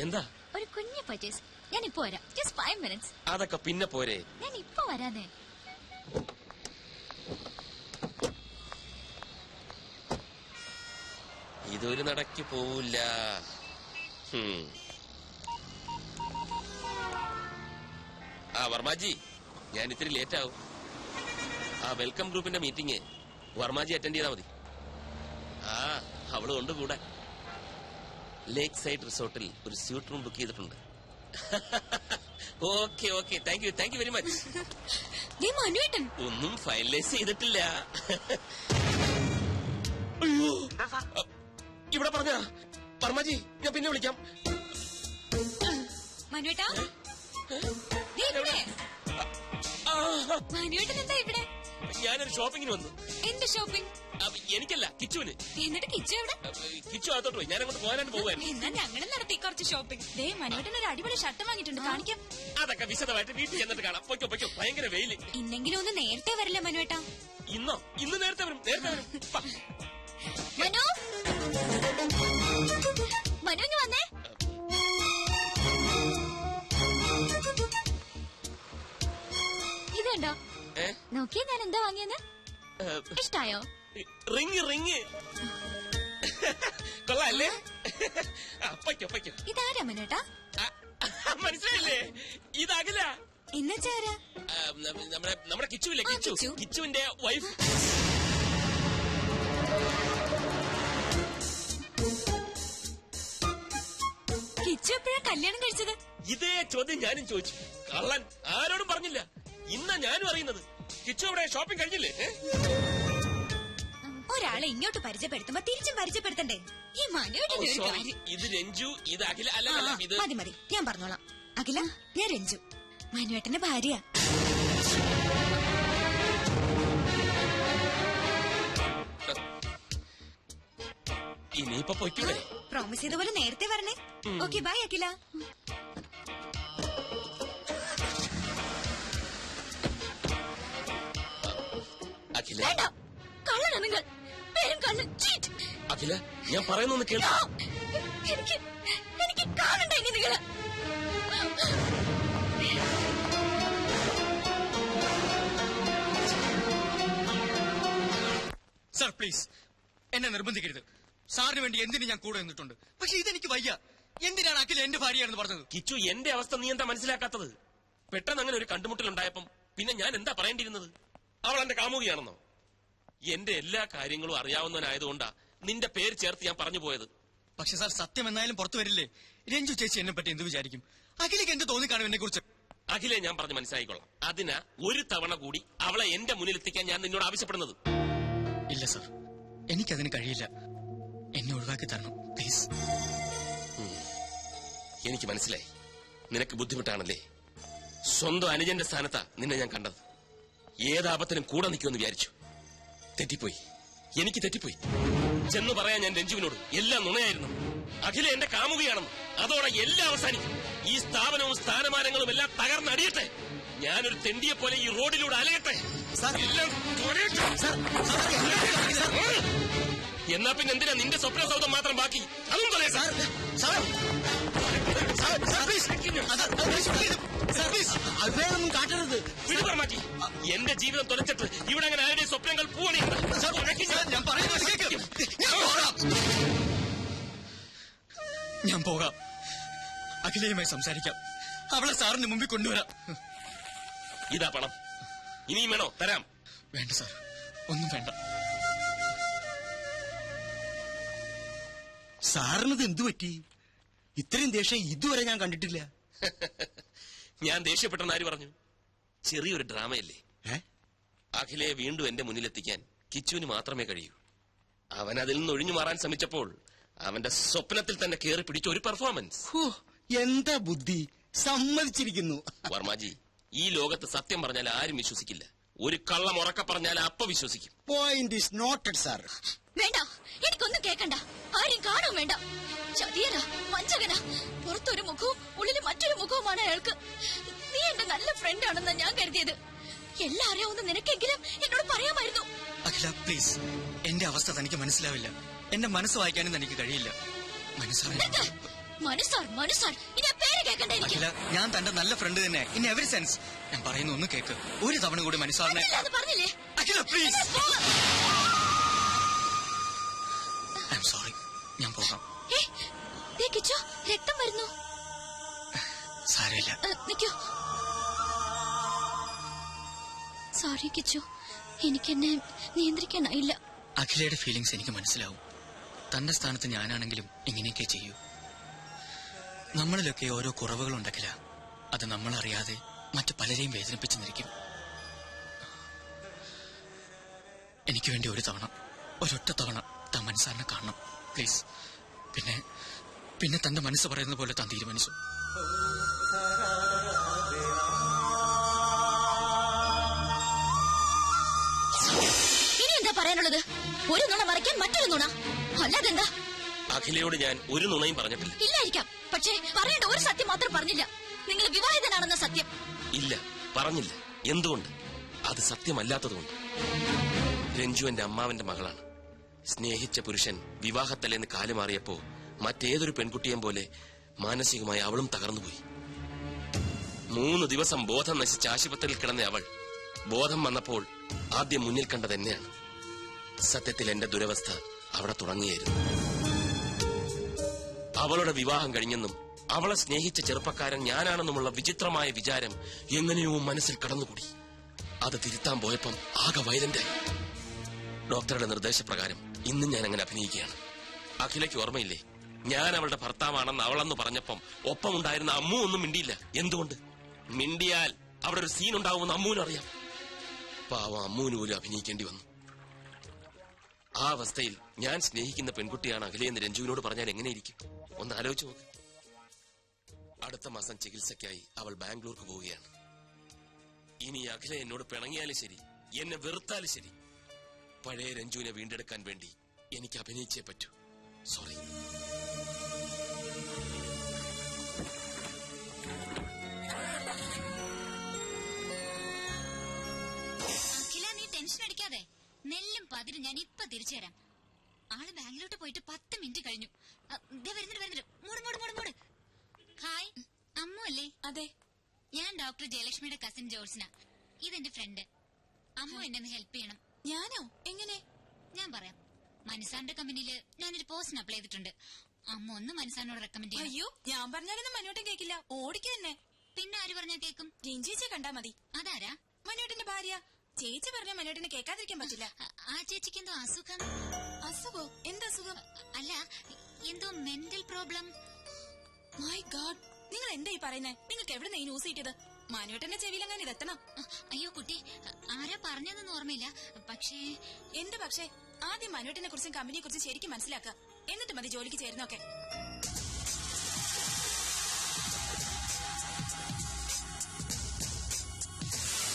എന്താ? ഒരു കുഞ്ഞു പർച്ചേസ്. ഞാൻ ഇപ്പൊ വരാം. Just 5 minutes. അതൊക്കെ പിന്നെ പോരെ. ഞാൻ ഇപ്പൊ വരാനേ. ഇതൊരു നടക്ക് പോവില്ല. വർമാജി, ഞാൻ ഇത്തിരി ലേറ്റ് ആവും. വെൽക്കം ഗ്രൂപ്പിന്റെ മീറ്റിംഗ് വർമാജി അറ്റൻഡ് ചെയ്താൽ മതി. അവള് കൊണ്ട് കൂടെ ലേക്ക് സൈഡ് റിസോർട്ടിൽ ഒരു സ്യൂട്ട് റൂം ബുക്ക് ചെയ്തിട്ടുണ്ട്. Okay okay, thank you very much. ഒന്നും ഫൈനലൈസ് ചെയ്തിട്ടില്ല. അയ്യോ, ഇവിടെ പറഞ്ഞ വർമാജി, ഞാൻ പിന്നെ വിളിക്കാം. ഞാനൊരു ഷോപ്പിങ്ങിന് വന്നു. എന്ത് ഷോപ്പിംഗ്? എനിക്കല്ല, കിച്ചുവിന്. എന്നിട്ട് കിച്ചു എവിടെ? കിച്ചു അകത്തോട്ട് പോയി. ഞാൻ അങ്ങോട്ട് പോകാനായിട്ട് പോകാൻ. എന്നാ ഞങ്ങൾ നടത്തി കുറച്ച് ഷോപ്പിംഗ്. മനുവേട്ടൻ ഒരു അടിപൊളി ഷർട്ട് വാങ്ങിയിട്ടുണ്ട്, കാണിക്കാം. അതൊക്കെ വിശദമായിട്ട് വീട്ടിൽ ചെന്നിട്ട് കാണാം. പൊയ്ക്കോ, ഭയങ്കര വെയില്. ഇന്നെങ്കിലും ഒന്ന് നേരത്തെ വരില്ല മനുവേട്ടാ? ഇന്ന് നേരത്തെ വരും. മനു, മനു വന്നേ. ഇതുണ്ടോ? നോക്കിയാ ഞാൻ എന്താ വാങ്ങിയെന്ന്? ഇഷ്ടായോ? റിങ് കൊള്ളാല്ലേ? ഇതാരാ മനുവേട്ടാ? മനസ്സിലായില്ലേ? ഇതാകില്ല. എന്നുവെച്ചാരാ? നമ്മുടെ കിച്ചുവില്ലേ, കിച്ചുവിന്റെ വൈഫ്. കിച്ചു എപ്പോഴാ കല്യാണം കഴിച്ചത്? ഇതേ ചോദ്യം ഞാനും ചോദിച്ചു. കള്ളൻ ആരോടും പറഞ്ഞില്ല. ഇന്നാ ഞാനും അറിയുന്നത്. കിച്ചു അവിടെ ഷോപ്പിംഗ് കഴിഞ്ഞില്ലേ? ഒരാളെ ഇങ്ങോട്ട് പരിചയപ്പെടുത്തുമ്പോ തിരിച്ചും പരിചയപ്പെടുത്തണ്ടേ? ഈ മനുവേട്ടൻ. ഇത് രഞ്ജു, ഇത് അഖില. അല്ല, ഇത് മതി, ഞാൻ പറഞ്ഞോളാം. അഖില, ഞാൻ രഞ്ജു, മനുവേട്ടന്റെ ഭാര്യ. ഇനിയിപ്പൊ പൊയ്ക്കൂടെ? പ്രോമിസ് ചെയ്ത പോലെ നേരത്തെ വരണേ. ഓക്കെ, ബൈ അഖില. അഖില, കള്ളനാ നിങ്ങൾ. അഖില, ഞാൻ പറയുന്നൊന്ന് കേൾക്കൂ. എനിക്ക് കാണണ്ട ഇനി നിങ്ങള്. സാർ പ്ലീസ്, എന്നെ നിർബന്ധിക്കരുത്. സാറിന് വേണ്ടി എന്തിനു ഞാൻ കൂടെ നിന്നിട്ടുണ്ട്. പക്ഷെ ഇതെനിക്ക് വയ്യ. എന്തിനാണ് അഖില എന്റെ ഭാര്യയാണെന്ന് പറഞ്ഞത്? കിച്ചു, എന്റെ അവസ്ഥ നീ എന്താ മനസ്സിലാക്കാത്തത്? പെട്ടെന്ന് അങ്ങനെ ഒരു കണ്ടുമുട്ടലുണ്ടായപ്പം പിന്നെ ഞാൻ എന്താ പറയേണ്ടിയിരുന്നത്? അവൾ എന്റെ കാമുകിയാണെന്നോ? എന്റെ എല്ലാ കാര്യങ്ങളും അറിയാവുന്നവനായതുകൊണ്ടാ നിന്റെ പേര് ചേർത്ത് ഞാൻ പറഞ്ഞു പോയത്. പക്ഷെ സാർ, സത്യം എന്നാലും പുറത്തു വരില്ലേ? രഞ്ജു ചേച്ചി എന്നെ പറ്റി എന്ത് വിചാരിക്കും? അഖിലേക്ക് എന്ത് തോന്നിക്കാണും എന്നെ കുറിച്ച്? അഖിലെ, ഞാൻ പറഞ്ഞ് മനസ്സിലായിക്കൊള്ളാം. അതിനാ ഒരു തവണ കൂടി അവളെ എന്റെ മുന്നിലെത്തിക്കാൻ ഞാൻ നിന്നോട് ആവശ്യപ്പെടുന്നത്. ഇല്ല സാർ, എനിക്കതിന് കഴിയില്ല. എന്നെ ഒഴിവാക്കി തരണം പ്ലീസ്. എനിക്ക് മനസ്സിലായി, നിനക്ക് ബുദ്ധിമുട്ടാണല്ലേ. സ്വന്തം അനുജന്റെ സ്ഥാനത്താ നിന്നെ ഞാൻ കണ്ടത്. ഏതാപത്തിനും കൂടെ നിൽക്കുമെന്ന് വിചാരിച്ചു. തെറ്റിപ്പോയി, എനിക്ക് തെറ്റിപ്പോയി. ചെന്ന് പറയാൻ ഞാൻ രഞ്ജുവിനോട് എല്ലാം നുണയായിരുന്നു. അഖില എന്റെ കാമുകയാണെന്ന്. അതോടെ എല്ലാം അവസാനിക്കും. ഈ സ്ഥാപനവും സ്ഥാനമാനങ്ങളും എല്ലാം തകർന്നടിയട്ടെ. ഞാനൊരു തെണ്ടിയെ പോലെ ഈ റോഡിലൂടെ അലയട്ടെ. എന്നാ പിന്നെ എന്തിനാ നിന്റെ സ്വപ്ന സൗധം മാത്രം ബാക്കി? അതും പറയാം. കാട്ടരുത്. വിടുപറമാറ്റി, എന്റെ ജീവിതം തുലച്ചിട്ട് ഇവിടെ അങ്ങനെ ആരുടെ സ്വപ്നങ്ങൾ പൂവണിയുണ്ട്. ഞാൻ പോകാം. അഖിലയുമായി സംസാരിക്കാം. അവളെ സാറിന് മുമ്പിൽ കൊണ്ടുവരാം. ഇതാ പണം. ഇനിയും വേണോ? തരാം. വേണ്ട സാർ, ഒന്നും വേണ്ട. സാറിനത് എന്തു പറ്റി? ഇത്രയും ദേഷ്യം ഇതുവരെ ഞാൻ കണ്ടിട്ടില്ല. ഞാൻ ദേഷ്യപ്പെട്ടെന്ന് ആര് പറഞ്ഞു? ചെറിയൊരു ഡ്രാമയല്ലേ. അഖിലയെ വീണ്ടും എന്റെ മുന്നിലെത്തിക്കാൻ കിച്ചുവിന് മാത്രമേ കഴിയൂ. അവൻ അതിൽ നിന്ന് ഒഴിഞ്ഞു മാറാൻ ശ്രമിച്ചപ്പോൾ അവന്റെ സ്വപ്നത്തിൽ തന്നെ കയറി പിടിച്ച ഒരു പെർഫോമൻസ്. എന്താ ബുദ്ധി! സമ്മതിച്ചിരിക്കുന്നു. വർമാജി, ഈ ലോകത്ത് സത്യം പറഞ്ഞാൽ ആരും വിശ്വസിക്കില്ല. ഒരു കള്ളം ഉറക്കെ പറഞ്ഞാൽ അപ്പ വിശ്വസിക്കും. Point is noted sir. വേണ്ട, എനിക്കൊന്നും കേൾക്കണ്ട. ആരും കാണും വേണ്ട. ചതിയനാ, വഞ്ചകനാ. പുറത്തൊരു മുഖവും ഉള്ളിൽ മറ്റൊരു മുഖവുമാണ് അയാൾക്ക്. നീ എന്റെ നല്ല ഫ്രണ്ട് ആണെന്നാ ഞാൻ കരുതിയത്. എല്ലാം അറിയാവുന്ന നിനക്കെങ്കിലും എന്നോട് പറയാമായിരുന്നു. അഖില പ്ലീസ്, എന്റെ അവസ്ഥ തനിക്ക് മനസ്സിലാവില്ല. എന്റെ മനസ്സ് വായിക്കാനും തനിക്ക് കഴിയില്ല. മനുസാർ ഇനി ആ പേര് കേൾക്കണ്ട എനിക്ക്. അഖില, ഞാൻ തന്റെ നല്ല ഫ്രണ്ട് തന്നെ ഇൻ എവറി സെൻസ്. ഞാൻ പറയുന്ന ഒന്ന് കേക്ക്. ഒരു തവണ കൂടി മനുസാറിനെ. അത് പറഞ്ഞില്ലേ? അഖില പ്ലീസ്. I am sorry. ഞാൻ പോകാം. കിച്ചു, രക്തം വരുന്നു. സാരമില്ല. നിക്കൂ. സോറി കിച്ചു, എനിക്കെന്നെ നിയന്ത്രിക്കാനായില്ല. അഖിലയുടെ ഫീലിങ്സ് എനിക്ക് മനസ്സിലാവും. തന്റെ സ്ഥാനത്ത് ഞാനാണെങ്കിലും ഇങ്ങനെയൊക്കെ ചെയ്യൂ. നമ്മളിലൊക്കെ ഓരോ കുറവുകളുണ്ടക്കില്ല. അത് നമ്മളറിയാതെ മറ്റു പലരെയും വേദനിപ്പിച്ചെന്നിരിക്കും. എനിക്ക് വേണ്ടി ഒരു തവണ, ഒരൊറ്റ തവണ താൻ മനസ്സാറിനെ കാണണം പ്ലീസ്. പിന്നെ തന്റെ മനസ്സ് പറയുന്നത് പോലെ താൻ തീരുമാനിച്ചു. ഇനി എന്താ പറയാനുള്ളത്? ഒരു നുണ മറയ്ക്കാൻ മറ്റൊരു നുണ, അല്ലാതെന്താ? അഖിലയോട് ഞാൻ ഒരു നുണയും പറഞ്ഞിട്ടില്ല. ഇല്ലായിരിക്കാം, പക്ഷേ പറയേണ്ട ഒരു സത്യം മാത്രം പറഞ്ഞില്ല. നിങ്ങൾ വിവാഹിതനാണെന്ന സത്യം. ഇല്ല, പറഞ്ഞില്ല. എന്തുകൊണ്ട്? അത് സത്യമല്ലാത്തതുകൊണ്ട്. രഞ്ജു എന്റെ അമ്മാവന്റെ മകളാണ്. സ്നേഹിച്ച പുരുഷൻ വിവാഹത്തലേന്ന് കാലുമാറിയപ്പോ മറ്റേതൊരു പെൺകുട്ടിയെയും പോലെ മാനസികമായി അവളും തകർന്നുപോയി. 3 ദിവസം ബോധം നശിച്ച് ആശുപത്രിയിൽ കിടന്ന അവൾ ബോധം വന്നപ്പോൾ ആദ്യം മുന്നിൽ കണ്ടത് എന്നെയാണ്. സത്യത്തിൽ എന്റെ ദുരവസ്ഥ അവിടെ തുടങ്ങിയായിരുന്നു. അവളുടെ വിവാഹം കഴിഞ്ഞെന്നും അവളെ സ്നേഹിച്ച ചെറുപ്പക്കാരൻ ഞാനാണെന്നുമുള്ള വിചിത്രമായ വിചാരം എങ്ങനെയോ മനസ്സിൽ കടന്നുകൂടി. അത് തിരുത്താൻ പോയപ്പം ആകെ വയലന്റായി. ഡോക്ടറുടെ നിർദ്ദേശപ്രകാരം ഇന്നും ഞാൻ അങ്ങനെ അഭിനയിക്കുകയാണ്. അഖിലയ്ക്ക് ഓർമ്മയില്ലേ, ഞാൻ അവളുടെ ഭർത്താവാണെന്ന് അവളെന്ന് പറഞ്ഞപ്പം ഒപ്പമുണ്ടായിരുന്ന അമ്മു ഒന്നും മിണ്ടിയില്ല. എന്തുകൊണ്ട്? മിണ്ടിയാൽ അവിടെ ഒരു സീൻ ഉണ്ടാവുമെന്ന് അമ്മുവിനറിയാം. പാവം അമ്മുവിന് പോലും അഭിനയിക്കേണ്ടി വന്നു. ആ അവസ്ഥയിൽ ഞാൻ സ്നേഹിക്കുന്ന പെൺകുട്ടിയാണ് അഖിലയെന്ന് രഞ്ജുവിനോട് പറഞ്ഞാൽ എങ്ങനെയിരിക്കും? ഒന്ന് ആലോചിച്ച് നോക്ക്. അടുത്ത മാസം ചികിത്സയ്ക്കായി അവൾ ബാംഗ്ലൂർക്ക് പോവുകയാണ്. ഇനി അഖില എന്നോട് പിണങ്ങിയാലും ശരി, എന്നെ വെറുത്താലും ശരി, പഴയ രഞ്ജുവിനെ വീണ്ടെടുക്കാൻ വേണ്ടി എനിക്ക് അഭിനയിച്ചേ പറ്റൂ. സോറി. അഖില, നീ ടെൻഷൻ അടിക്കാതെ. നെല്ലും പതിരും ഞാൻ ഇപ്പൊ തിരിച്ചു തരാം. ആള് ബാംഗ്ലൂട്ട് പോയിട്ട് 10 മിനിറ്റ് കഴിഞ്ഞു. വരുന്നുണ്ട്. മൂട്. ഹായ്, അമ്മു അല്ലേ? അതെ, ഞാൻ ഡോക്ടർ ജയലക്ഷ്മിയുടെ കസിൻ ജോൾസിന. ഇതെന്റെ ഫ്രണ്ട്. അമ്മു എന്നെ ഹെൽപ്പ് ചെയ്യണം. ഞാനോ? എങ്ങനെ? ഞാൻ പറയാം. മനുസാറിന്റെ കമ്പനിയില് ഞാനൊരു പോസ്റ്റിന് അപ്ലൈ ചെയ്തിട്ടുണ്ട്. അമ്മ ഒന്ന് മനുസാറിനോട് റെക്കമെൻഡ് ചെയ്യും. അയ്യോ, ഞാൻ പറഞ്ഞാലൊന്നും മനോട്ടൻ കേൾക്കില്ല. ഓടിക്ക് തന്നെ. പിന്നെ ആര് പറഞ്ഞാ കേക്കും? രഞ്ജിച്ചെ കണ്ടാ മതി. അതാരാ? മനോട്ടന്റെ ഭാര്യ. ചേച്ചി പറഞ്ഞ മനോട്ടിനെ കേൾക്കാതിരിക്കാൻ പറ്റില്ല. ആ ചേച്ചിക്ക് എന്തോ അസുഖം. അസുഖോ? എന്തസുഖം? അല്ല, എന്തോ മെന്റൽ പ്രോബ്ലം. മൈ ഗാഡ്, നിങ്ങൾ എന്താ ഈ പറയുന്നേ? നിങ്ങൾക്ക് എവിടെ നിന്ന് ന്യൂസ് കിട്ടിയത്? മനോട്ടന്റെ ചെവിയിലെങ്ങനെ ഇതെത്തണം? അയ്യോ കുട്ടി, ആരാ പറഞ്ഞതെന്ന് ഓർമ്മയില്ല. പക്ഷേ എന്ത് പക്ഷേ? ആദ്യം മനോട്ടിനെ കുറിച്ചും കമ്പനിയെ കുറിച്ചും ശരിക്കും മനസ്സിലാക്കുക. എന്നിട്ട് മതി ജോലിക്ക് ചേരുന്നൊക്കെ.